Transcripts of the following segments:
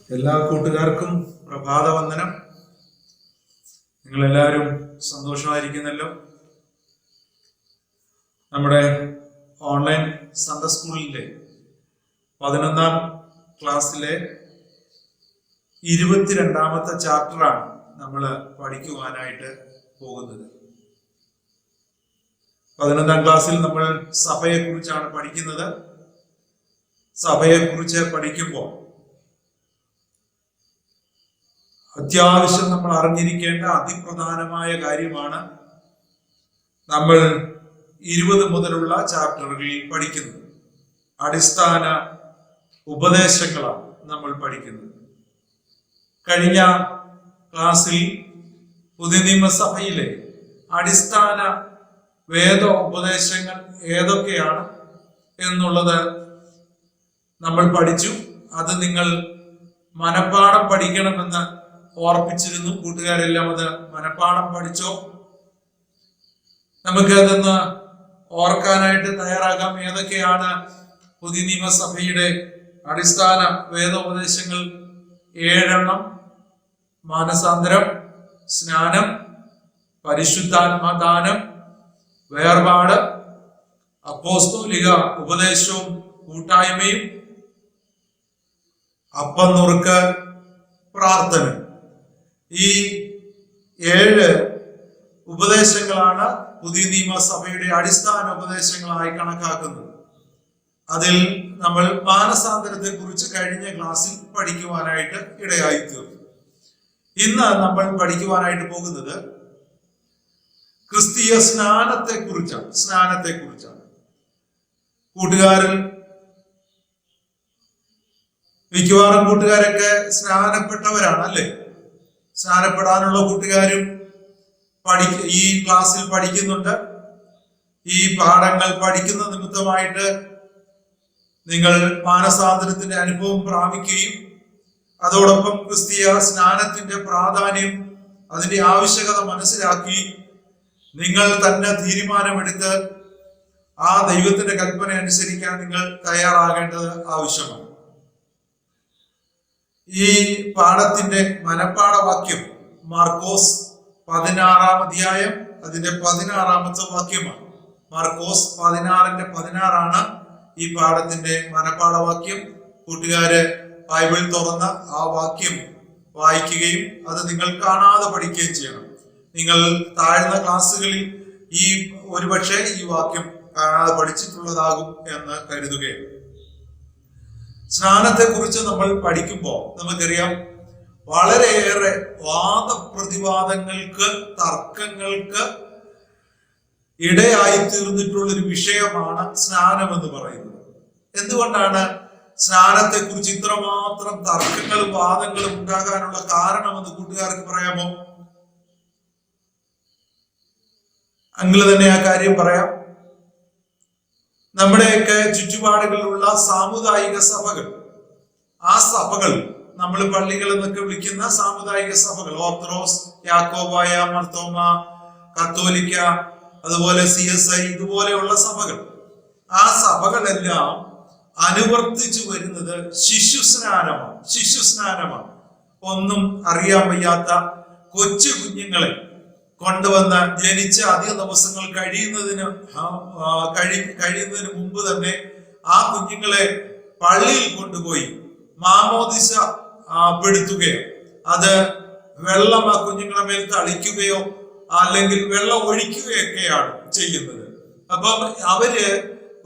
എല്ലാ കൂട്ടുകാർക്കും പ്രഭാതവന്ദനം. നിങ്ങളെല്ലാവരും സന്തോഷമായിരിക്കുന്നല്ലോ. നമ്മുടെ ഓൺലൈൻ സൺഡേ സ്കൂളിലെ 11ാം ക്ലാസ്സിലെ 22ാമത്തെ ചാപ്റ്ററാണ് നമ്മൾ പഠിക്കുവാനായിട്ട് പോകുന്നത്. 11ാം ക്ലാസ്സിൽ നമ്മൾ സഭയെക്കുറിച്ചാണ് പഠിക്കുന്നത്. സഭയെക്കുറിച്ച് പഠിക്കുമ്പോൾ അത്യാവശ്യം നമ്മൾ അറിഞ്ഞിരിക്കേണ്ട അതിപ്രധാനമായ കാര്യമാണ് നമ്മൾ 20 മുതലുള്ള ചാപ്റ്ററുകളിൽ പഠിക്കുന്നത്. അടിസ്ഥാന ഉപദേശങ്ങളാണ് നമ്മൾ പഠിക്കുന്നത്. കഴിഞ്ഞ ക്ലാസ്സിൽ പുതിയ നിയമസഭയിലെ അടിസ്ഥാന വേദ ഉപദേശങ്ങൾ ഏതൊക്കെയാണ് എന്നുള്ളത് നമ്മൾ പഠിച്ചു. അത് നിങ്ങൾ മനപ്പാഠം പഠിക്കണമെന്ന് ഓർപ്പിച്ചിരുന്നു. കൂട്ടുകാരെല്ലാം അത് മനപ്പാഠം പഠിച്ചോ? നമുക്ക് അതൊന്ന് ഓർക്കാനായിട്ട് തയ്യാറാകാം. ഏതൊക്കെയാണ് പുതിയ നിയമസഭയുടെ അടിസ്ഥാന വേദോപദേശങ്ങൾ? 7 മാനസാന്തരം, സ്നാനം, പരിശുദ്ധാത്മദാനം, വേർപാട്, അപ്പോസ്തോലിക ഉപദേശവും കൂട്ടായ്മയും, അപ്പം നുറുക്ക്, പ്രാർത്ഥന. ഈ 7 ഉപദേശങ്ങളാണ് പുതിയ നിയമസഭയുടെ അടിസ്ഥാന ഉപദേശങ്ങളായി കണക്കാക്കുന്നത്. അതിൽ നമ്മൾ മാനസാന്തരത്തെ കുറിച്ച് കഴിഞ്ഞ ക്ലാസ്സിൽ പഠിക്കുവാനായിട്ട് ഇടയായി തീർന്നു. ഇന്ന് നമ്മൾ പഠിക്കുവാനായിട്ട് പോകുന്നത് ക്രിസ്തീയ സ്നാനത്തെ കുറിച്ചാണ്. കൂട്ടുകാരിൽ മിക്കവാറും കൂട്ടുകാരൊക്കെ സ്നാനപ്പെട്ടവരാണ് അല്ലേ? സ്നാനപ്പെടാനുള്ള കൂട്ടുകാരും ഈ ക്ലാസ്സിൽ പഠിക്കുന്നുണ്ട്. ഈ പാഠങ്ങൾ പഠിക്കുന്ന നിമിത്തമായിട്ട് നിങ്ങൾ മാനസാന്തരത്തിന്റെ അനുഭവം പ്രാപിക്കുകയും അതോടൊപ്പം ക്രിസ്തീയ സ്നാനത്തിന്റെ പ്രാധാന്യം, അതിന്റെ ആവശ്യകത മനസ്സിലാക്കി നിങ്ങൾ തന്നെ തീരുമാനമെടുത്ത് ആ ദൈവത്തിന്റെ കൽപ്പന അനുസരിക്കാൻ നിങ്ങൾ തയ്യാറാകേണ്ടത് ആവശ്യമാണ്. ഈ പാഠത്തിന്റെ മനപ്പാഠ വാക്യം മാർക്കോസ് 16-ാം അധ്യായം അതിന്റെ 16-ാമത്തെ വാക്യമാണ്. മാർക്കോസ് 16:16 ഈ പാഠത്തിന്റെ മനപ്പാഠ വാക്യം. കൂട്ടുകാര് ബൈബിൾ തുറന്ന് ആ വാക്യം വായിക്കുകയും അത് നിങ്ങൾ കാണാതെ പഠിക്കുകയും ചെയ്യണം. നിങ്ങൾ താഴ്ന്ന ക്ലാസ്സുകളിൽ ഒരുപക്ഷെ ഈ വാക്യം കാണാതെ പഠിച്ചിട്ടുള്ളതാകും എന്ന് കരുതുകയാണ്. സ്നാനത്തെ കുറിച്ച് നമ്മൾ പഠിക്കുമ്പോൾ നമുക്കറിയാം, വളരെയേറെ വാദപ്രതിവാദങ്ങൾക്ക്, തർക്കങ്ങൾക്ക് ഇടയായി തീർന്നിട്ടുള്ളൊരു വിഷയമാണ് സ്നാനം എന്ന് പറയുന്നത്. എന്തുകൊണ്ടാണ് സ്നാനത്തെ കുറിച്ച് ഇത്രമാത്രം തർക്കങ്ങളും വാദങ്ങളും ഉണ്ടാകാനുള്ള കാരണമെന്ന് കൂട്ടുകാർക്ക് പറയാമോ? അങ്കിള് തന്നെ ആ കാര്യം പറയാം. നമ്മുടെയൊക്കെ ചുറ്റുപാടുകളിലുള്ള സാമുദായിക സഭകൾ, ആ സഭകൾ നമ്മൾ പള്ളികൾ എന്നൊക്കെ വിളിക്കുന്ന സാമുദായിക സഭകൾ, ഓർത്തഡോക്സ്, യാക്കോബായ, മർത്തോമ, കത്തോലിക്ക, അതുപോലെ CSI, ഇതുപോലെയുള്ള സഭകൾ, ആ സഭകളെല്ലാം അനുവർത്തിച്ചു വരുന്നത് ശിശുസ്നാനമാണ്. ഒന്നും അറിയാൻ വയ്യാത്ത കൊച്ചു കുഞ്ഞുങ്ങളെ കൊണ്ടുവന്ന് ജനിച്ച് അധിക ദിവസങ്ങൾ കഴിയുന്നതിന് മുമ്പ് തന്നെ ആ കുഞ്ഞുങ്ങളെ പള്ളിയിൽ കൊണ്ടുപോയി മാമോദിസ പെടുത്തുകയോ, അത് വെള്ളം ആ കുഞ്ഞുങ്ങളെ മേൽ തളിക്കുകയോ അല്ലെങ്കിൽ വെള്ളം ഒഴിക്കുകയൊക്കെയാണ് ചെയ്യുന്നത്. അപ്പം അവര്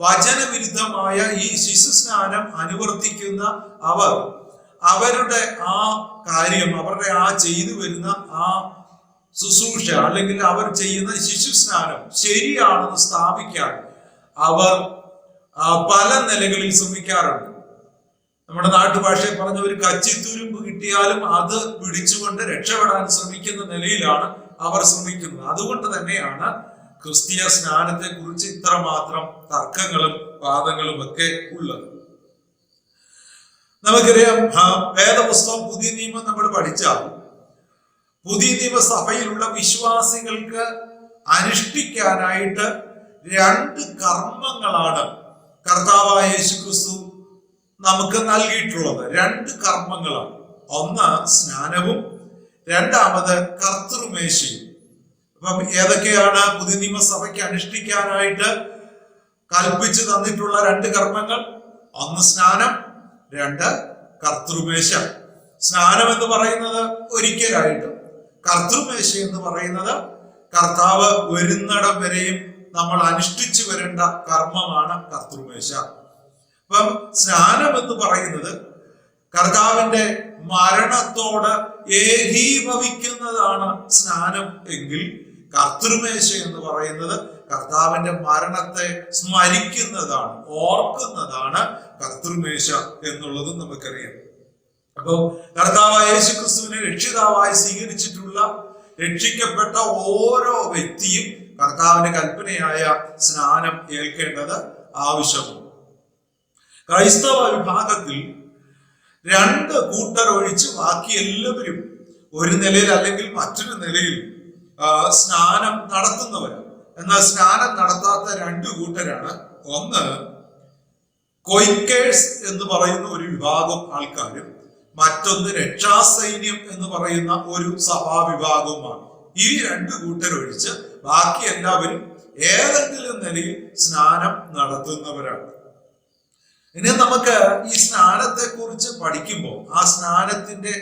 വചനവിരുദ്ധമായ ഈ ശിശുസ്നാനം അനുവർത്തിക്കുന്ന അവരുടെ ആ കാര്യം, അവരുടെ ആ ചെയ്തു വരുന്ന ആ ശുശ്രൂഷ അല്ലെങ്കിൽ അവർ ചെയ്യുന്ന ശിശുസ്നാനം ശരിയാണെന്ന് സ്ഥാപിക്കാൻ അവർ പല നിലകളിൽ ശ്രമിക്കാറുണ്ട്. നമ്മുടെ നാട്ടുഭാഷയിൽ പറഞ്ഞ ഒരു കച്ചിത്തുരുമ്പ് കിട്ടിയാലും അത് പിടിച്ചുകൊണ്ട് രക്ഷപ്പെടാൻ ശ്രമിക്കുന്ന നിലയിലാണ് അവർ ശ്രമിക്കുന്നത്. അതുകൊണ്ട് തന്നെയാണ് ക്രിസ്തീയ സ്നാനത്തെ കുറിച്ച് ഇത്രമാത്രം തർക്കങ്ങളും വാദങ്ങളും ഒക്കെ ഉള്ളത്. നമുക്കറിയാം, വേദപുസ്തകം പുതിയ നിയമം നമ്മൾ പഠിച്ചാൽ പുതിയ നിയമസഭയിലുള്ള വിശ്വാസികൾക്ക് അനുഷ്ഠിക്കാനായിട്ട് 2 കർമ്മങ്ങളാണ് കർത്താവായ യേശുക്രിസ്തു നമുക്ക് നൽകിയിട്ടുള്ളത്. 2 കർമ്മങ്ങളാണ്. ഒന്ന് സ്നാനവും, രണ്ടാമത് കർത്തൃമേശയും. അപ്പം ഏതൊക്കെയാണ് പുതിയ നിയമസഭയ്ക്ക് അനുഷ്ഠിക്കാനായിട്ട് കൽപ്പിച്ചു തന്നിട്ടുള്ള രണ്ട് കർമ്മങ്ങൾ? ഒന്ന് സ്നാനം, രണ്ട് കർത്തൃമേശ. സ്നാനം എന്ന് പറയുന്നത് ഒരിക്കലായിട്ടും, കർത്തൃമേശ എന്ന് പറയുന്നത് കർത്താവ് വരുന്നിടം വരെയും നമ്മൾ അനുഷ്ഠിച്ചു വരേണ്ട കർമ്മമാണ് കർത്തൃമേശ. അപ്പം സ്നാനം എന്ന് പറയുന്നത് കർത്താവിന്റെ മരണത്തോട് ഏകീഭവിക്കുന്നതാണ് സ്നാനം എങ്കിൽ, കർത്തൃമേശ എന്ന് പറയുന്നത് കർത്താവിന്റെ മരണത്തെ സ്മരിക്കുന്നതാണ്, ഓർക്കുന്നതാണ് കർത്തൃമേശ എന്നുള്ളത് നമുക്കറിയാം. അപ്പോൾ കർത്താവായ യേശുക്രിസ്തുവിനെ രക്ഷിതാവായി സ്വീകരിച്ചിട്ടുള്ള രക്ഷിക്കപ്പെട്ട ഓരോ വ്യക്തിയും കർത്താവിന്റെ കൽപ്പനയായ സ്നാനം ഏൽക്കേണ്ടത് ആവശ്യമാണ്. ക്രൈസ്തവ വിഭാഗത്തിൽ രണ്ട് കൂട്ടർ ഒഴിച്ച് ബാക്കി എല്ലാവരും ഒരു നിലയിൽ അല്ലെങ്കിൽ മറ്റൊരു നിലയിൽ സ്നാനം നടത്തുന്നവരാണ്. എന്നാൽ സ്നാനം നടത്താത്ത രണ്ട് കൂട്ടരാണ്. ഒന്ന് കൊയ്ക്കേഴ്സ് എന്ന് പറയുന്ന ഒരു വിഭാഗം ആൾക്കാരും, മറ്റൊന്ന് രക്ഷാസൈന്യം എന്ന് പറയുന്ന ഒരു സഭാവിഭാഗവുമാണ്. ഈ രണ്ട് കൂട്ടരൊഴിച്ച് ബാക്കി എല്ലാവരും ഏതെങ്കിലും നിലയിൽ സ്നാനം നടത്തുന്നവരാണ്. ഇനി നമുക്ക് ഈ സ്നാനത്തെ കുറിച്ച് പഠിക്കുമ്പോൾ ആ സ്നാനത്തിന്റെ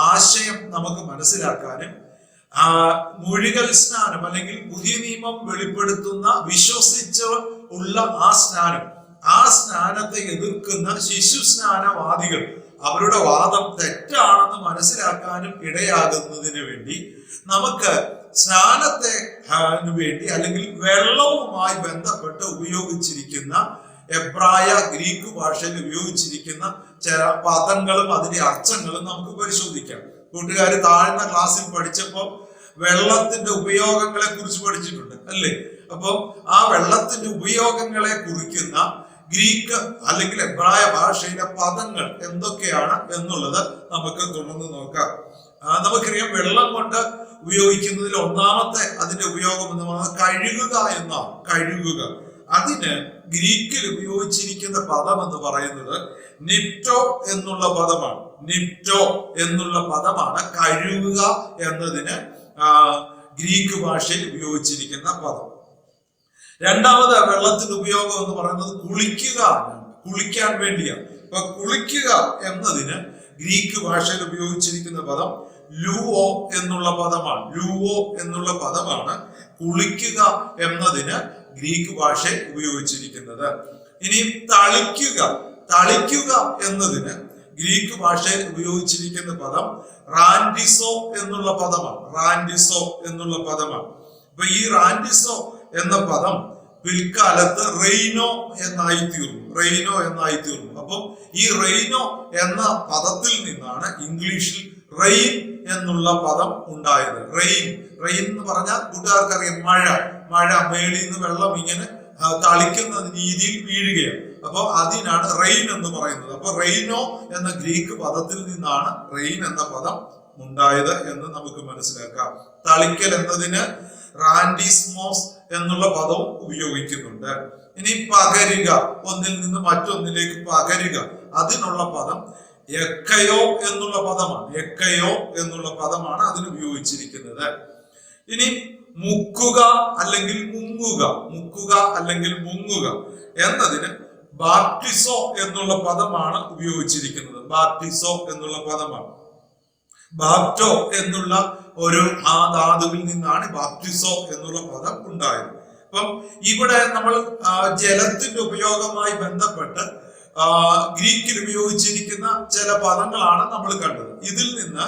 ആശയം നമുക്ക് മനസ്സിലാക്കാനും, മുഴുകൽ സ്നാനം അല്ലെങ്കിൽ പുതിയ നിയമം വെളിപ്പെടുത്തുന്ന വിശ്വസിച്ച് ഉള്ള ആ സ്നാനത്തെ എതിർക്കുന്ന ശിശു സ്നാനവാദികൾ അവരുടെ വാദം തെറ്റാണെന്ന് മനസ്സിലാക്കാനും ഇടയാകുന്നതിന് വേണ്ടി നമുക്ക് സ്നാനത്തെ വേണ്ടി അല്ലെങ്കിൽ വെള്ളവുമായി ബന്ധപ്പെട്ട് ഉപയോഗിച്ചിരിക്കുന്ന എബ്രായ ഗ്രീക്ക് ഭാഷയിൽ ഉപയോഗിച്ചിരിക്കുന്ന ചില പദങ്ങളും അതിന്റെ അർത്ഥങ്ങളും നമുക്ക് പരിശോധിക്കാം. കൂട്ടുകാർ താഴ്ന്ന ക്ലാസ്സിൽ പഠിച്ചപ്പോൾ വെള്ളത്തിന്റെ ഉപയോഗങ്ങളെ കുറിച്ച് പഠിച്ചിട്ടുണ്ട് അല്ലേ? അപ്പം ആ വെള്ളത്തിന്റെ ഉപയോഗങ്ങളെ കുറിക്കുന്ന ഗ്രീക്ക് അല്ലെങ്കിൽ എബ്രായ ഭാഷയിലെ പദങ്ങൾ എന്തൊക്കെയാണ് എന്നുള്ളത് നമുക്ക് തുടർന്ന് നോക്കാം. നമുക്കറിയാം, വെള്ളം കൊണ്ട് ഉപയോഗിക്കുന്നതിൽ ഒന്നാമത്തെ അതിന്റെ ഉപയോഗം എന്ന് പറയുന്നത് കഴുകുക എന്നാണ്. കഴുകുക, അതിന് ഗ്രീക്കിൽ ഉപയോഗിച്ചിരിക്കുന്ന പദം എന്ന് പറയുന്നത് നിപ്റ്റോ എന്നുള്ള പദമാണ്. നിപ്റ്റോ എന്നുള്ള പദമാണ് കഴുകുക എന്നതിന് ഗ്രീക്ക് ഭാഷയിൽ ഉപയോഗിച്ചിരിക്കുന്ന പദം. രണ്ടാമത് വെള്ളത്തിന്റെ ഉപയോഗം എന്ന് പറയുന്നത് കുളിക്കുക, കുളിക്കാൻ വേണ്ടിയാണ്. അപ്പൊ കുളിക്കുക എന്നതിന് ഗ്രീക്ക് ഭാഷയിൽ ഉപയോഗിച്ചിരിക്കുന്ന പദം ലൂവോ എന്നുള്ള പദമാണ്. ലൂവോ എന്നുള്ള പദമാണ് കുളിക്കുക എന്നതിന് ഗ്രീക്ക് ഭാഷയിൽ ഉപയോഗിച്ചിരിക്കുന്നത്. ഇനി തളിക്കുക, തളിക്കുക എന്നതിന് ഗ്രീക്ക് ഭാഷയിൽ ഉപയോഗിച്ചിരിക്കുന്ന പദം റാൻഡിസോ എന്നുള്ള പദമാണ്. റാൻഡിസോ എന്നുള്ള പദമാണ്. അപ്പൊ ഈ റാൻഡിസോ എന്ന പദം പിൽക്കാലത്ത് റെയ്നോ എന്നായി തീർന്നു. റെയ്നോ എന്നായി തീർന്നു. അപ്പം ഈ റെയ്നോ എന്ന പദത്തിൽ നിന്നാണ് ഇംഗ്ലീഷിൽ റെയിൻ എന്നുള്ള പദം ഉണ്ടായത്. റെയിൻ, റെയിൻ എന്ന് പറഞ്ഞാൽ കൂട്ടുകാർക്കറിയാം മഴ. മഴ മേളിൽ നിന്ന് വെള്ളം ഇങ്ങനെ തളിക്കുന്ന രീതിയിൽ വീഴുകയാണ്. അപ്പൊ അതിനാണ് റെയിൻ എന്ന് പറയുന്നത്. അപ്പൊ റെയ്നോ എന്ന ഗ്രീക്ക് പദത്തിൽ നിന്നാണ് റെയിൻ എന്ന പദം ഉണ്ടായത് എന്ന് നമുക്ക് മനസ്സിലാക്കാം. തളിക്കൽ എന്നതിന് റാൻഡിസ്മോസ് എന്നുള്ള പദവും ഉപയോഗിക്കുന്നുണ്ട്. ഇനി പകരുക, ഒന്നിൽ നിന്ന് മറ്റൊന്നിലേക്ക് പകരുക, അതിനുള്ള പദം എക്കയോ എന്നുള്ള പദമാണ്. എക്കയോ എന്നുള്ള പദമാണ് അതിന് ഉപയോഗിച്ചിരിക്കുന്നത്. ഇനി മുക്കുക അല്ലെങ്കിൽ മുങ്ങുക, മുക്കുക അല്ലെങ്കിൽ മുങ്ങുക എന്നതിന് ബാപ്റ്റിസോ എന്നുള്ള പദമാണ് ഉപയോഗിച്ചിരിക്കുന്നത്. ബാപ്റ്റിസോ എന്നുള്ള പദമാണ്. ബാപ്റ്റോ എന്നുള്ള ഒരു ആ ധാതുവിൽ നിന്നാണ് ബാപ്റ്റിസോ എന്നുള്ള പദം ഉണ്ടായത്. അപ്പം ഇവിടെ നമ്മൾ ജലത്തിന്റെ ഉപയോഗവുമായി ബന്ധപ്പെട്ട് ഗ്രീക്കിൽ ഉപയോഗിച്ചിരിക്കുന്ന ചില പദങ്ങളാണ് നമ്മൾ കണ്ടത്. ഇതിൽ നിന്ന്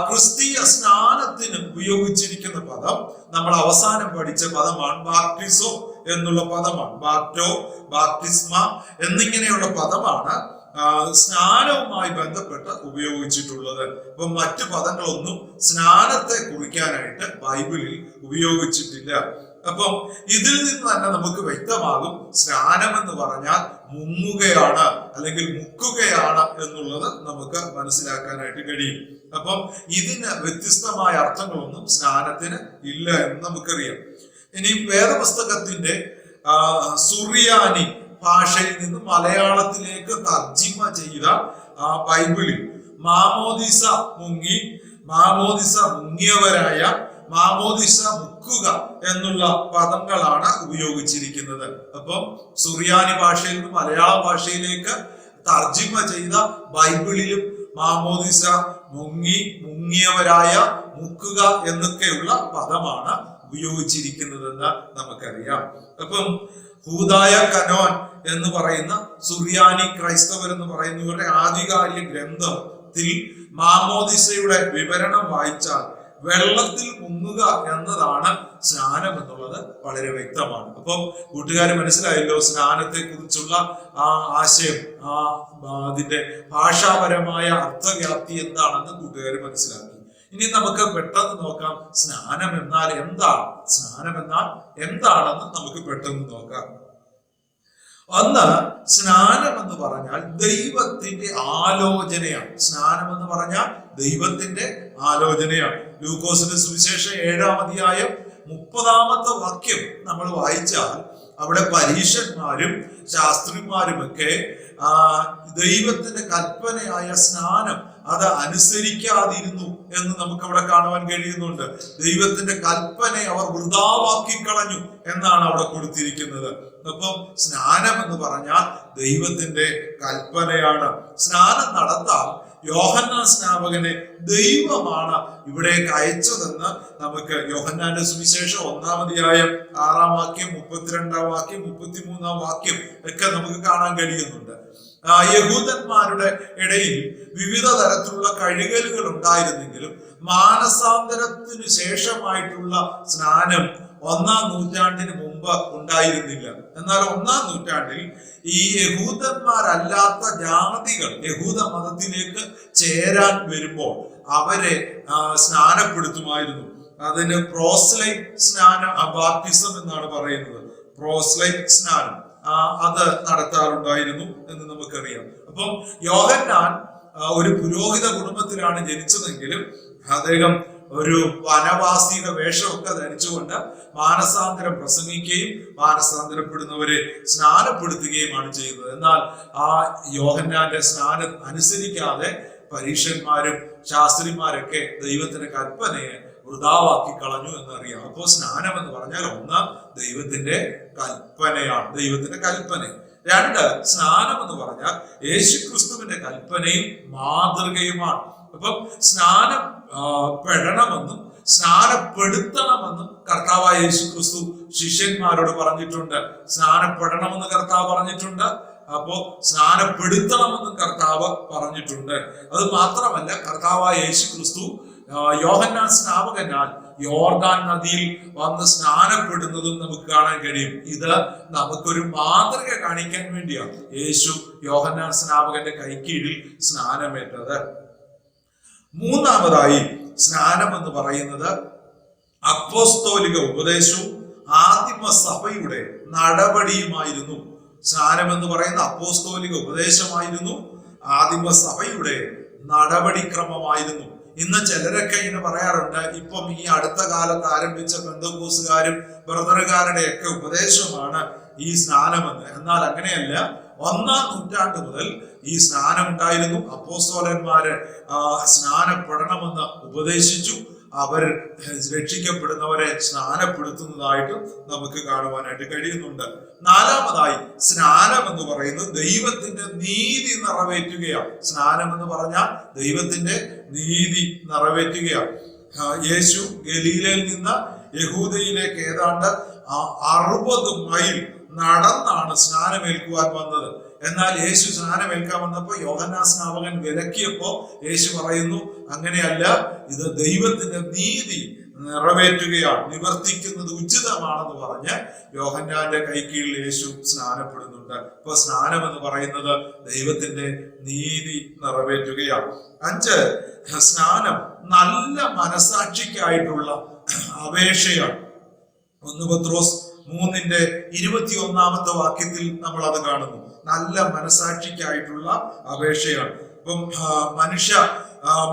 ക്രിസ്തീയ സ്നാനത്തിന് ഉപയോഗിച്ചിരിക്കുന്ന പദം നമ്മൾ അവസാനം പഠിച്ച പദമാണ് ബാപ്റ്റിസോ എന്നുള്ള പദമാണ്. ബാപ്റ്റോ, ബാപ്റ്റിസ്മ എന്നിങ്ങനെയുള്ള പദമാണ് സ്നാനവുമായി ബന്ധപ്പെട്ട് ഉപയോഗിച്ചിട്ടുള്ളത്. അപ്പൊ മറ്റു പദങ്ങളൊന്നും സ്നാനത്തെ കുറിക്കാനായിട്ട് ബൈബിളിൽ ഉപയോഗിച്ചിട്ടില്ല. അപ്പം ഇതിൽ നിന്ന് തന്നെ നമുക്ക് വ്യക്തമാകും സ്നാനം എന്ന് പറഞ്ഞാൽ മുങ്ങുകയാണ് അല്ലെങ്കിൽ മുക്കുകയാണ് എന്നുള്ളത് നമുക്ക് മനസ്സിലാക്കാനായിട്ട് കഴിയും. അപ്പം ഇതിന് വ്യത്യസ്തമായ അർത്ഥങ്ങളൊന്നും സ്നാനത്തിന് ഇല്ല എന്ന് നമുക്കറിയാം. ഇനി വേദപുസ്തകത്തിന്റെ സുറിയാനി ഭാഷയിൽ നിന്ന് മലയാളത്തിലേക്ക് തർജിമ ചെയ്ത ബൈബിളിൽ മാമോദിസ മുങ്ങി, മാമോദിസ മുങ്ങിയവരായ, മാമോദിസ മുക്കുക എന്നുള്ള പദങ്ങളാണ് ഉപയോഗിച്ചിരിക്കുന്നത്. അപ്പം സുറിയാനി ഭാഷയിൽ നിന്ന് മലയാള ഭാഷയിലേക്ക് തർജിമ ചെയ്ത ബൈബിളിലും മാമോദിസ മുങ്ങി, മുങ്ങിയവരായ, മുക്കുക എന്നൊക്കെയുള്ള പദമാണ് ഉപയോഗിച്ചിരിക്കുന്നതെന്ന് നമുക്കറിയാം. അപ്പം ഹൂദായ കനോൻ എന്ന് പറയുന്ന സുറിയാനി ക്രൈസ്തവർ എന്ന് പറയുന്നവരുടെ ആധികാരിക ഗ്രന്ഥത്തിൽ മാമോദിസയുടെ വിവരണം വായിച്ചാൽ വെള്ളത്തിൽ മുങ്ങുക എന്നതാണ് സ്നാനം എന്നുള്ളത് വളരെ വ്യക്തമാണ്. അപ്പം കൂട്ടുകാർ മനസ്സിലായല്ലോ സ്നാനത്തെ കുറിച്ചുള്ള ആ ആശയം, അതിന്റെ ഭാഷാപരമായ അർത്ഥവ്യാപ്തി എന്താണെന്ന് കൂട്ടുകാർ മനസ്സിലാക്കി. ഇനി നമുക്ക് പെട്ടെന്ന് നോക്കാം സ്നാനം എന്നാൽ എന്താണ്, സ്നാനം എന്നാൽ എന്താണെന്ന് നമുക്ക് പെട്ടെന്ന് നോക്കാം. ഒന്ന്, സ്നാനം എന്ന് പറഞ്ഞാൽ ദൈവത്തിന്റെ ആലോചനയാണ്. സ്നാനം എന്ന് പറഞ്ഞാൽ ദൈവത്തിന്റെ ആലോചനയാണ്. ലൂക്കോസിന്റെ സുവിശേഷം 7-ാം അധ്യായം 30-ാമത്തെ വാക്യം നമ്മൾ വായിച്ചാൽ അവിടെ പരീശന്മാരും ശാസ്ത്രിമാരുമൊക്കെ ദൈവത്തിന്റെ കൽപ്പനയായ സ്നാനം അത് അനുസരിക്കാതിരുന്നു എന്ന് നമുക്ക് അവിടെ കാണുവാൻ കഴിയുന്നുണ്ട്. ദൈവത്തിന്റെ കൽപ്പനയെ അവർ വൃഥാവാക്കി കളഞ്ഞു എന്നാണ് അവിടെ കൊടുത്തിരിക്കുന്നത്. അപ്പം സ്നാനം എന്ന് പറഞ്ഞാൽ ദൈവത്തിന്റെ കൽപ്പനയാണ്. സ്നാനം നടത്താൻ യോഹന്നാൻ സ്നാപകനെ ദൈവമാണ് ഇവിടേക്ക് അയച്ചതെന്ന് നമുക്ക് യോഹന്നാന്റെ സുവിശേഷം 1-ാം അധ്യായം 6-ാം വാക്യം, 32-ാം വാക്യം, 33-ാം വാക്യം ഒക്കെ നമുക്ക് കാണാൻ കഴിയുന്നുണ്ട്. യഹൂദന്മാരുടെ ഇടയിൽ വിവിധ തരത്തിലുള്ള കഴുകലുകൾ ഉണ്ടായിരുന്നെങ്കിലും മാനസാന്തരത്തിന് ശേഷമായിട്ടുള്ള സ്നാനം 1-ാം നൂറ്റാണ്ടിന് മുമ്പ് ഉണ്ടായിരുന്നില്ല. എന്നാൽ 1-ാം നൂറ്റാണ്ടിൽ ഈ യഹൂദന്മാരല്ലാത്ത ജാതികൾ യഹൂദ മതത്തിലേക്ക് ചേരാൻ വരുമ്പോൾ അവരെ സ്നാനപ്പെടുത്തുമായിരുന്നു. അതിന് പ്രോസ്ലൈറ്റ് സ്നാനം, ബാപ്റ്റിസം എന്നാണ് പറയുന്നത്. പ്രോസ്ലൈറ്റ് സ്നാനം അത് നടത്താറുണ്ടായിരുന്നു എന്ന് നമുക്കറിയാം. അപ്പം യോഹന്നാൻ ഒരു പുരോഹിത കുടുംബത്തിലാണ് ജനിച്ചതെങ്കിലും അദ്ദേഹം ഒരു വനവാസിയുടെ വേഷമൊക്കെ ധരിച്ചുകൊണ്ട് മാനസാന്തരം പ്രസംഗിക്കുകയും മാനസാന്തരപ്പെടുന്നവരെ സ്നാനപ്പെടുത്തുകയുമാണ് ചെയ്യുന്നത്. എന്നാൽ ആ യോഹന്നാന്റെ സ്നാനം അനുസരിക്കാതെ പരീശന്മാരും ശാസ്ത്രിമാരൊക്കെ ദൈവത്തിന്റെ കൽപ്പനയെ വൃഥാവാക്കി കളഞ്ഞു എന്നറിയാം. അപ്പോൾ സ്നാനം എന്ന് പറഞ്ഞാൽ ഒന്ന്, ദൈവത്തിന്റെ കൽപ്പനയാണ്, ദൈവത്തിന്റെ കൽപ്പന. രണ്ട്, സ്നാനം എന്ന് പറഞ്ഞാൽ യേശുക്രിസ്തുവിന്റെ കൽപ്പനയും മാതൃകയുമാണ്. അപ്പം സ്നാനം പെടണമെന്നും സ്നാനപ്പെടുത്തണമെന്നും കർത്താവായ യേശുക്രിസ്തു ശിഷ്യന്മാരോട് പറഞ്ഞിട്ടുണ്ട്. സ്നാനപ്പെടണമെന്ന് കർത്താവ് പറഞ്ഞിട്ടുണ്ട്. അപ്പോ സ്നാനപ്പെടുത്തണമെന്നും കർത്താവ് പറഞ്ഞിട്ടുണ്ട്. അത് മാത്രമല്ല, കർത്താവായ യേശുക്രിസ്തു യോഹന്നാൻ സ്നാപകനാൽ യോർദാൻ നദിയിൽ വന്ന് സ്നാനപ്പെടുന്നതും നമുക്ക് കാണാൻ കഴിയും. ഇത് നമുക്കൊരു മാതൃക കാണിക്കാൻ വേണ്ടിയാണ് യേശു യോഹന്നാൻ സ്നാപകന്റെ കൈക്കീഴിൽ സ്നാനമേറ്റത്. മൂന്നാമതായി സ്നാനം എന്ന് പറയുന്നത് അപ്പോസ്തോലിക ഉപദേശവും ആദിമ സഭയുടെ നടപടിയുമായിരുന്നു. സ്നാനം എന്ന് പറയുന്ന അപ്പോസ്തോലിക ഉപദേശമായിരുന്നു, ആദിമ സഭയുടെ നടപടിക്രമമായിരുന്നു. ഇന്ന് ചിലരൊക്കെ ഇങ്ങനെ പറയാറുണ്ട്, ഇപ്പം ഈ അടുത്ത കാലത്ത് ആരംഭിച്ച പെന്തക്കോസ്തുകാരും ബ്രദറുകാരുടെ ഒക്കെ ഉപദേശമാണ് ഈ സ്നാനമെന്ന്. എന്നാൽ അങ്ങനെയല്ല. 1-ാം നൂറ്റാണ്ട് മുതൽ ഈ സ്നാനം ഉണ്ടായിരുന്നു. അപ്പോസ്തലന്മാര് സ്നാനപ്പെടണമെന്ന് ഉപദേശിച്ചു. അവർ രക്ഷിക്കപ്പെടുന്നവരെ സ്നാനപ്പെടുത്തുന്നതായിട്ടും നമുക്ക് കാണുവാനായിട്ട് കഴിയുന്നുണ്ട്. നാലാമതായി സ്നാനം എന്ന് പറയുന്നത് ദൈവത്തിന്റെ നീതി നിറവേറ്റുകയാണ്. സ്നാനം എന്ന് പറഞ്ഞാൽ ദൈവത്തിന്റെ നീതി നിറവേറ്റുകയാണ്. യേശു ഗലീലയിൽ നിന്ന് യഹൂദയിലേക്ക് ഏതാണ്ട് 60 മൈൽ നടന്നാണ് സ്നാനമേൽക്കുവാൻ വന്നത്. എന്നാൽ യേശു സ്നാനമേൽക്കാൻ വന്നപ്പോ യോഹന്നാൻ സ്നാപകൻ വിലക്കിയപ്പോ യേശു പറയുന്നു, അങ്ങനെയല്ല, ഇത് ദൈവത്തിന്റെ നീതി നിറവേറ്റുകയാണ്, നിവർത്തിക്കുന്നത് ഉചിതമാണെന്ന് പറഞ്ഞ് യോഹന്നാന്റെ കൈക്കീഴിൽ യേശു സ്നാനപ്പെടുന്നുണ്ട്. ഇപ്പൊ സ്നാനം എന്ന് പറയുന്നത് ദൈവത്തിന്റെ നീതി നിറവേറ്റുകയാണ്. 5, സ്നാനം നല്ല മനസാക്ഷിക്കായിട്ടുള്ള അപേക്ഷയാണ്. 1 പത്രോസ് 3:21 വാക്യത്തിൽ നമ്മൾ അത് കാണുന്നു. നല്ല മനസാക്ഷിക്കായിട്ടുള്ള അപേക്ഷയാണ്. ഇപ്പം മനുഷ്യ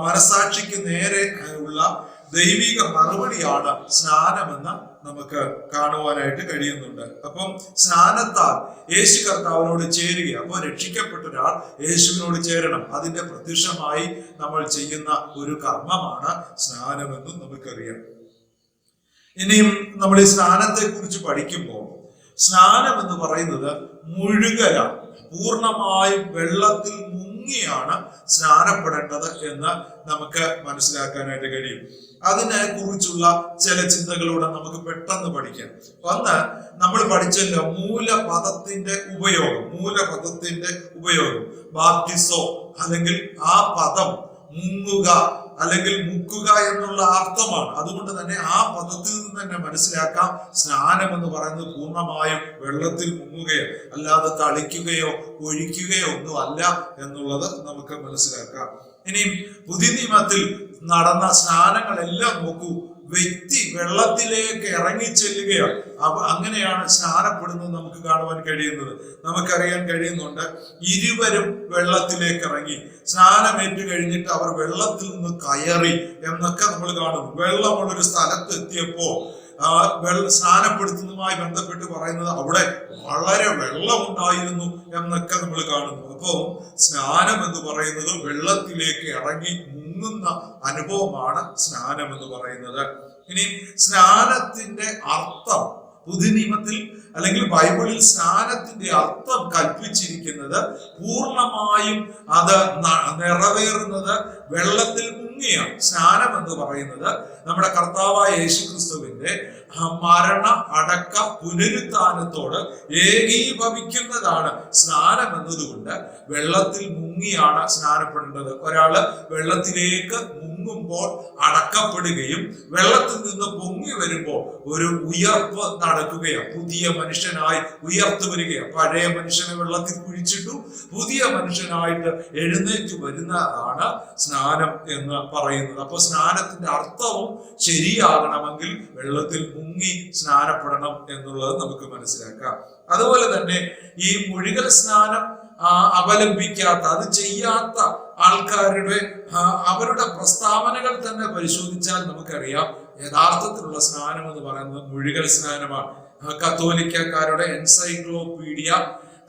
മനസാക്ഷിക്ക് നേരെ ഉള്ള ദൈവിക മറുപടിയാണ് സ്നാനമെന്ന് നമുക്ക് കാണുവാനായിട്ട് കഴിയുന്നുണ്ട്. അപ്പം സ്നാനത്താൽ യേശു കർത്താവിനോട് ചേരുക. അപ്പോൾ രക്ഷിക്കപ്പെട്ട ഒരാൾ യേശുവിനോട് ചേരണം. അതിന്റെ പ്രത്യക്ഷമായി നമ്മൾ ചെയ്യുന്ന ഒരു കർമ്മമാണ് സ്നാനമെന്നും നമുക്കറിയാം. ഇനിയും നമ്മൾ ഈ സ്നാനത്തെ കുറിച്ച് പഠിക്കുമ്പോൾ സ്നാനം എന്ന് പറയുന്നത് മുഴുകലാണ്. പൂർണ്ണമായും വെള്ളത്തിൽ മുങ്ങിയാണ് സ്നാനപ്പെടേണ്ടത് എന്ന് നമുക്ക് മനസ്സിലാക്കാനായിട്ട് കഴിയും. അതിനെ കുറിച്ചുള്ള ചില ചിന്തകളൂടെ നമുക്ക് പെട്ടെന്ന് പഠിക്കാം. ഒന്ന്, നമ്മൾ പഠിച്ചല്ലോ മൂലപദത്തിന്റെ ഉപയോഗം ബാപ്റ്റിസോ, അല്ലെങ്കിൽ ആ പദം മുങ്ങുക അല്ലെങ്കിൽ മുക്കുക എന്നുള്ള അർത്ഥമാണ്. അതുകൊണ്ട് തന്നെ ആ പദത്തിൽ നിന്ന് തന്നെ മനസ്സിലാക്കാം സ്നാനം എന്ന് പറയുന്നത് പൂർണ്ണമായും വെള്ളത്തിൽ മുങ്ങുകയോ അല്ലാതെ തളിക്കുകയോ ഒഴിക്കുകയോ ഒന്നും അല്ല എന്നുള്ളത് നമുക്ക് മനസ്സിലാക്കാം. ഇനിയും പുതിയ നിയമത്തിൽ നടന്ന സ്നാനങ്ങളെല്ലാം നോക്കൂ, വ്യക്തി വെള്ളത്തിലേക്ക് ഇറങ്ങി ചെല്ലുകയാണ്. അപ്പൊ അങ്ങനെയാണ് സ്നാനപ്പെടുന്നത് നമുക്ക് കാണുവാൻ കഴിയുന്നത്. നമുക്കറിയാൻ കഴിയുന്നുണ്ട്, ഇരുവരും വെള്ളത്തിലേക്ക് ഇറങ്ങി സ്നാനമേറ്റു കഴിഞ്ഞിട്ട് അവർ വെള്ളത്തിൽ നിന്ന് കയറി എന്നൊക്കെ നമ്മൾ കാണുന്നു. വെള്ളമുള്ളൊരു സ്ഥലത്ത് എത്തിയപ്പോ സ്നാനപ്പെടുത്തുന്നതുമായി ബന്ധപ്പെട്ട് പറയുന്നത് അവിടെ വളരെ വെള്ളമുണ്ടായിരുന്നു എന്നൊക്കെ നമ്മൾ കാണുന്നു. അപ്പോ സ്നാനം എന്ന് പറയുന്നത് വെള്ളത്തിലേക്ക് ഇറങ്ങി മുങ്ങുന്ന അനുഭവമാണ് സ്നാനം എന്ന് പറയുന്നത്. ഇനി സ്നാനത്തിന്റെ അർത്ഥം പുതിയ നിയമത്തിൽ അല്ലെങ്കിൽ ബൈബിളിൽ സ്നാനത്തിന്റെ അർത്ഥം കൽപ്പിച്ചിരിക്കുന്നത് പൂർണ്ണമായും അത് നിറവേറുന്നത് വെള്ളത്തിൽ മുങ്ങിയാണ്. സ്നാനം എന്ന് പറയുന്നത് നമ്മുടെ കർത്താവായ യേശുക്രിസ്തുവിന്റെ മരണ അടക്ക പുനരുത്ഥാനത്തോട് ഏകീഭവിക്കുന്നതാണ് സ്നാനം എന്നതുകൊണ്ട് വെള്ളത്തിൽ മുങ്ങിയാണ് സ്നാനപ്പെടേണ്ടത്. ഒരാള് വെള്ളത്തിലേക്ക് മുങ്ങുമ്പോൾ അടക്കപ്പെടുകയും വെള്ളത്തിൽ നിന്ന് പൊങ്ങി വരുമ്പോൾ ഒരു ഉയർപ്പ് നടക്കുകയാണ്. പുതിയ മനുഷ്യനായി ഉയർത്തു വരികയാണ്. പഴയ മനുഷ്യനെ വെള്ളത്തിൽ കുഴിച്ചിട്ടു പുതിയ മനുഷ്യനായിട്ട് എഴുന്നേറ്റ് വരുന്നതാണ് സ്നാനം എന്ന് പറയുന്നത്. അപ്പൊ സ്നാനത്തിന്റെ അർത്ഥവും ശരിയാകണമെങ്കിൽ വെള്ളത്തിൽ മുങ്ങി സ്നാനപ്പെടണം എന്നുള്ളത് നമുക്ക് മനസ്സിലാക്കാം. അതുപോലെ തന്നെ ഈ മുഴുകൽ സ്നാനം അവലംബിക്കാത്ത, അത് ചെയ്യാത്ത ആൾക്കാരുടെ അവരുടെ പ്രസ്താവനകൾ തന്നെ പരിശോധിച്ചാൽ നമുക്കറിയാം യഥാർത്ഥത്തിലുള്ള സ്നാനം എന്ന് പറയുന്നത് മുഴുകൽ സ്നാനമാണ്. കത്തോലിക്കക്കാരുടെ എൻസൈക്ലോപീഡിയ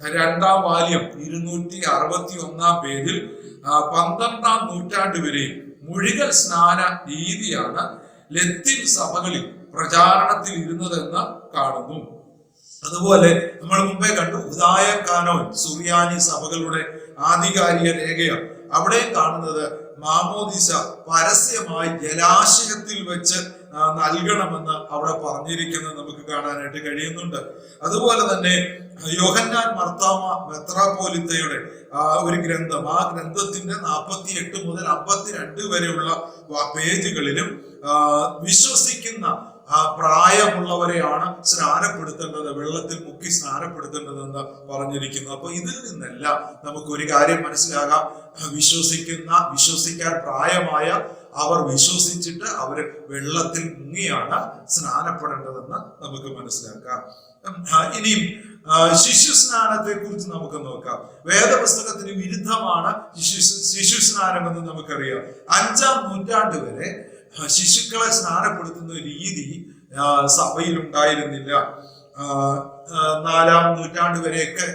2ാം വാല്യം 261 പേജിൽ 12ാം നൂറ്റാണ്ട് വരെയും മുഴുകൽ സ്നാന രീതിയാണ് ലത്തീൻ സഭകളിൽ പ്രചാരണത്തിൽ ഇരുന്നതെന്ന് കാണുന്നു. അതുപോലെ നമ്മൾ മുമ്പേ കണ്ടു ഉദായ കാനോൻ സുറിയാനി സഭകളുടെ ആധികാരിക രേഖയാണ്. അവിടെ കാണുന്നത് മാമോദിസ പരസ്യമായി ജലാശയത്തിൽ വെച്ച് നൽകണമെന്ന് അവിടെ പറഞ്ഞിരിക്കുന്നത് നമുക്ക് കാണാനായിട്ട് കഴിയുന്നുണ്ട്. അതുപോലെ തന്നെ യോഹന്നാൻ മർത്താമ മെത്രാപ്പോലിത്തയുടെ ഒരു ഗ്രന്ഥം, ആ ഗ്രന്ഥത്തിന്റെ 48 മുതൽ 52 വരെയുള്ള പേജുകളിലും വിശ്വസിക്കുന്ന പ്രായമുള്ളവരെയാണ് സ്നാനപ്പെടുത്തേണ്ടത്, വെള്ളത്തിൽ മുക്കി സ്നാനപ്പെടുത്തേണ്ടതെന്ന് പറഞ്ഞിരിക്കുന്നു. അപ്പൊ ഇതിൽ നിന്നെല്ലാം നമുക്ക് ഒരു കാര്യം മനസ്സിലാകാം, വിശ്വസിക്കാൻ പ്രായമായ അവർ വിശ്വസിച്ചിട്ട് അവര് വെള്ളത്തിൽ മുങ്ങിയാണ് സ്നാനപ്പെടേണ്ടതെന്ന് നമുക്ക് മനസ്സിലാക്കാം. ഇനിയും ശിശു സ്നാനത്തെ കുറിച്ച് നമുക്ക് നോക്കാം. വേദപുസ്തകത്തിന് വിരുദ്ധമാണ് ശിശു സ്നാനം എന്ന് നമുക്കറിയാം. 5ാം നൂറ്റാണ്ട് വരെ ശിശുക്കളെ സ്നാനപ്പെടുത്തുന്ന രീതി സഭയിൽ ഉണ്ടായിരുന്നില്ല. 4ാം നൂറ്റാണ്ട് വരെയൊക്കെ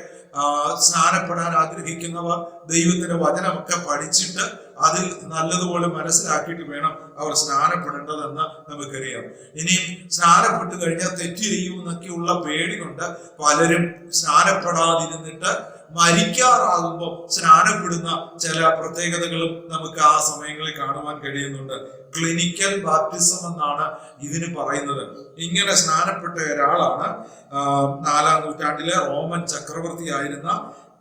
സ്നാനപ്പെടാൻ ആഗ്രഹിക്കുന്നവർ ദൈവത്തിന്റെ വചനമൊക്കെ പഠിച്ചിട്ട് അതിൽ നല്ലതുപോലെ മനസ്സിലാക്കിയിട്ട് വേണം അവർ സ്നാനപ്പെടേണ്ടതെന്ന് നമുക്കറിയാം. ഇനിയും സ്നാനപ്പെട്ട് കഴിഞ്ഞാൽ തെറ്റ് ചെയ്യുമെന്നൊക്കെയുള്ള പേടി കൊണ്ട് പലരും സ്നാനപ്പെടാതിരുന്നിട്ട് മരിക്കാറാകുമ്പോൾ സ്നാനപ്പെടുന്ന ചില പ്രത്യേകതകളും നമുക്ക് ആ സമയങ്ങളിൽ കാണുവാൻ കഴിയുന്നുണ്ട്. ക്ലിനിക്കൽ ബാപ്റ്റിസം എന്നാണ് ഇതിന് പറയുന്നത്. ഇങ്ങനെ സ്നാനപ്പെട്ട ഒരാളാണ് 4ാം നൂറ്റാണ്ടിലെ റോമൻ ചക്രവർത്തിയായിരുന്ന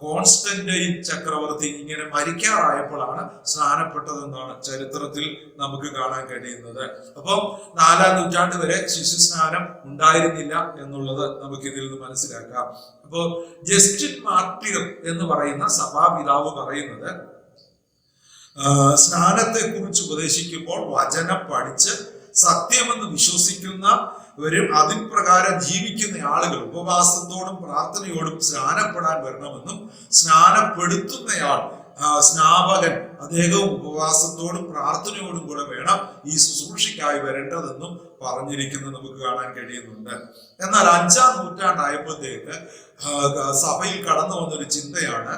കോൺസ്റ്റന്റൈൻ ചക്രവർത്തി ഇങ്ങനെ മരിക്കാറായപ്പോഴാണ് സ്നാനപ്പെട്ടതെന്നാണ് ചരിത്രത്തിൽ നമുക്ക് കാണാൻ കഴിയുന്നത്. അപ്പം 4ാം നൂറ്റാണ്ട് വരെ ശിശു സ്നാനം ഉണ്ടായിരുന്നില്ല എന്നുള്ളത് നമുക്ക് ഇതിൽ നിന്ന് മനസ്സിലാക്കാം. അപ്പോ ജസ്റ്റിൻ മാർട്ടിർ എന്ന് പറയുന്ന സഭാപിതാവ് പറയുന്നത് സ്നാനത്തെ കുറിച്ച് ഉപദേശിക്കുമ്പോൾ വചനം പഠിച്ച് സത്യമെന്ന് വിശ്വസിക്കുന്നവരും അതിൻ പ്രകാരം ജീവിക്കുന്ന ആളുകൾ ഉപവാസത്തോടും പ്രാർത്ഥനയോടും സ്നാനപ്പെടാൻ വരണമെന്നും സ്നാനപ്പെടുത്തുന്നയാൾ സ്നാപകൻ അദ്ദേഹവും ഉപവാസത്തോടും പ്രാർത്ഥനയോടും കൂടെ വേണം ഈ ശുശ്രൂഷയ്ക്കായി വരേണ്ടതെന്നും പറഞ്ഞിരിക്കുന്നത് നമുക്ക് കാണാൻ കഴിയുന്നുണ്ട്. എന്നാൽ 5-ാം നൂറ്റാണ്ടായപ്പോഴത്തേക്ക് സഭയിൽ കടന്നു വന്നൊരു ചിന്തയാണ്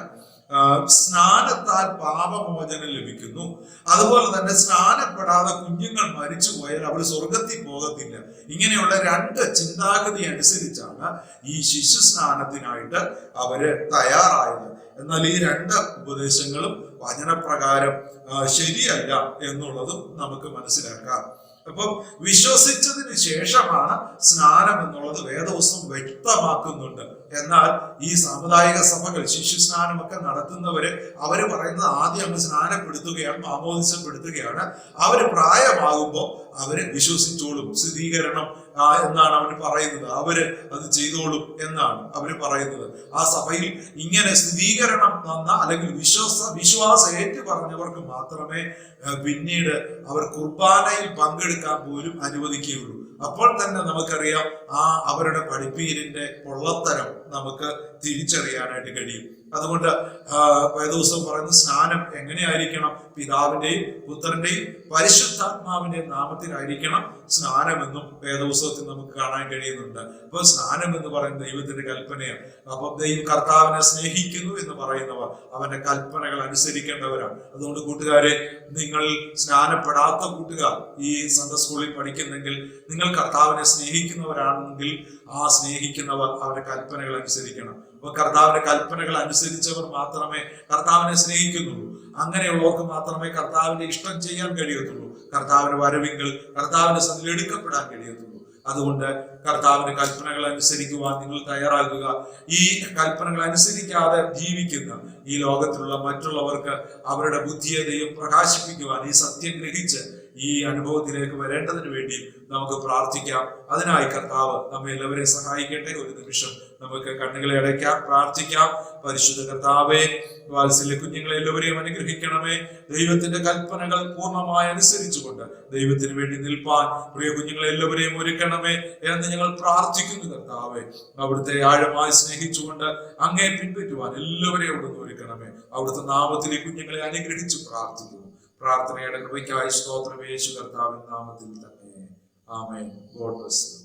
സ്നാനത്താൽ പാപമോചനം ലഭിക്കുന്നു, അതുപോലെ തന്നെ സ്നാനപ്പെടാതെ കുഞ്ഞുങ്ങൾ മരിച്ചു പോയാൽ അവർ സ്വർഗത്തിൽ പോകത്തില്ല. ഇങ്ങനെയുള്ള 2 ചിന്താഗതി അനുസരിച്ചാണ് ഈ ശിശു സ്നാനത്തിനായിട്ട് അവര് തയ്യാറായത്. എന്നാൽ ഈ 2 ഉപദേശങ്ങളും വചനപ്രകാരം ശരിയല്ല എന്നുള്ളതും നമുക്ക് മനസ്സിലാക്കാം. അപ്പം വിശ്വസിച്ചതിന് ശേഷമാണ് സ്നാനം എന്നുള്ളത് വേദപുസ്തകം വ്യക്തമാക്കുന്നുണ്ട്. എന്നാൽ ഈ സാമുദായിക സഭകൾ ശിശു സ്നാനമൊക്കെ നടത്തുന്നവര് അവര് പറയുന്നത് ആദ്യം അങ്ങ് സ്നാനപ്പെടുത്തുകയാണ്, മാമോദിസപ്പെടുത്തുകയാണ്. അവര് പ്രായമാകുമ്പോൾ അവര് വിശ്വസിച്ചോളും, സ്ഥിരീകരണം എന്നാണ് അവർ പറയുന്നത്. അവര് അത് ചെയ്തോളും എന്നാണ് അവര് പറയുന്നത്. ആ സഭയിൽ ഇങ്ങനെ സ്ഥിരീകരണം തന്ന അല്ലെങ്കിൽ വിശ്വാസം ഏറ്റു പറഞ്ഞവർക്ക് മാത്രമേ പിന്നീട് അവർ കുർബാനയിൽ പങ്കെടുക്കാൻ പോലും അനുവദിക്കുകയുള്ളൂ. അപ്പോൾ തന്നെ നമുക്കറിയാം അവരുടെ പഠിപ്പീരിന്റെ പൊള്ളത്തരം നമുക്ക് തിരിച്ചറിയാനായിട്ട് കഴിയും. അതുകൊണ്ട് വേദപുസ്തകം പറയുന്ന സ്നാനം എങ്ങനെയായിരിക്കണം? പിതാവിന്റെയും പുത്രന്റെയും പരിശുദ്ധാത്മാവിന്റെയും നാമത്തിലായിരിക്കണം സ്നാനമെന്നും വേദപുസ്തകത്തിൽ നമുക്ക് കാണാൻ കഴിയുന്നുണ്ട്. അപ്പൊ സ്നാനം എന്ന് പറയുന്നത് ദൈവത്തിന്റെ കൽപ്പനയാണ്. അപ്പൊ കർത്താവിനെ സ്നേഹിക്കുന്നു എന്ന് പറയുന്നവർ അവന്റെ കൽപ്പനകൾ അനുസരിക്കേണ്ടവരാണ്. അതുകൊണ്ട് കൂട്ടുകാരെ, നിങ്ങൾ സ്നാനപ്പെടാത്ത കൂട്ടുകാർ ഈ സൺഡേ സ്കൂളിൽ പഠിക്കുന്നെങ്കിൽ നിങ്ങൾ കർത്താവിനെ സ്നേഹിക്കുന്നവരാണെങ്കിൽ ആ സ്നേഹിക്കുന്നവർ അവരുടെ കൽപ്പനകൾ അനുസരിക്കണം. അപ്പൊ കർത്താവിന്റെ കൽപ്പനകൾ അനുസരിച്ചവർ മാത്രമേ കർത്താവിനെ സ്നേഹിക്കുന്നുള്ളൂ. അങ്ങനെയുള്ളവർക്ക് മാത്രമേ കർത്താവിന്റെ ഇഷ്ടം ചെയ്യാൻ കഴിയത്തുള്ളൂ, കർത്താവിന്റെ വരവിങ്കൽ കർത്താവിന്റെ സന്നിധിയിൽ എടുക്കപ്പെടാൻ കഴിയത്തുള്ളൂ. അതുകൊണ്ട് കർത്താവിന്റെ കൽപ്പനകൾ അനുസരിക്കുവാൻ നിങ്ങൾ തയ്യാറാകുക. ഈ കൽപ്പനകൾ അനുസരിക്കാതെ ജീവിക്കുന്ന ഈ ലോകത്തിലുള്ള മറ്റുള്ളവർക്ക് അവരുടെ ബുദ്ധിയെയും പ്രകാശിപ്പിക്കുവാൻ ഈ സത്യം ഗ്രഹിച്ച് ഈ അനുഭവത്തിലേക്ക് വരേണ്ടതിന് വേണ്ടി നമുക്ക് പ്രാർത്ഥിക്കാം. അതിനായി കർത്താവ് നമ്മെ എല്ലാവരെയും സഹായിക്കട്ടെ. ഒരു നിമിഷം നമുക്ക് കണ്ണുകളെ അടയ്ക്കാം, പ്രാർത്ഥിക്കാം. പരിശുദ്ധ കർത്താവേ, വാത്സല്യ കുഞ്ഞുങ്ങളെ എല്ലാവരെയും അനുഗ്രഹിക്കണമേ. ദൈവത്തിന്റെ കൽപ്പനകൾ പൂർണ്ണമായി അനുസരിച്ചുകൊണ്ട് ദൈവത്തിന് വേണ്ടി നിൽപ്പാൻ പ്രിയ കുഞ്ഞുങ്ങളെ എല്ലാവരെയും ഒരുക്കണമേ എന്ന് ഞങ്ങൾ പ്രാർത്ഥിക്കുന്നു. കർത്താവേ, അവിടുത്തെ ആഴമായി സ്നേഹിച്ചുകൊണ്ട് അങ്ങേ പിൻപറ്റുവാൻ എല്ലാവരെയും അവിടുന്ന് ഒരുക്കണമേ. അവിടുത്തെ നാമത്തിൽ ഈ കുഞ്ഞുങ്ങളെ അനുഗ്രഹിച്ചു പ്രാർത്ഥിക്കുന്നു. പ്രാർത്ഥനയുടെ കൃപയ്ക്കായി സ്തോത്രം യേശു കർത്താവിൻ നാമത്തിൽ തന്നെ. ആമേൻ. God bless U.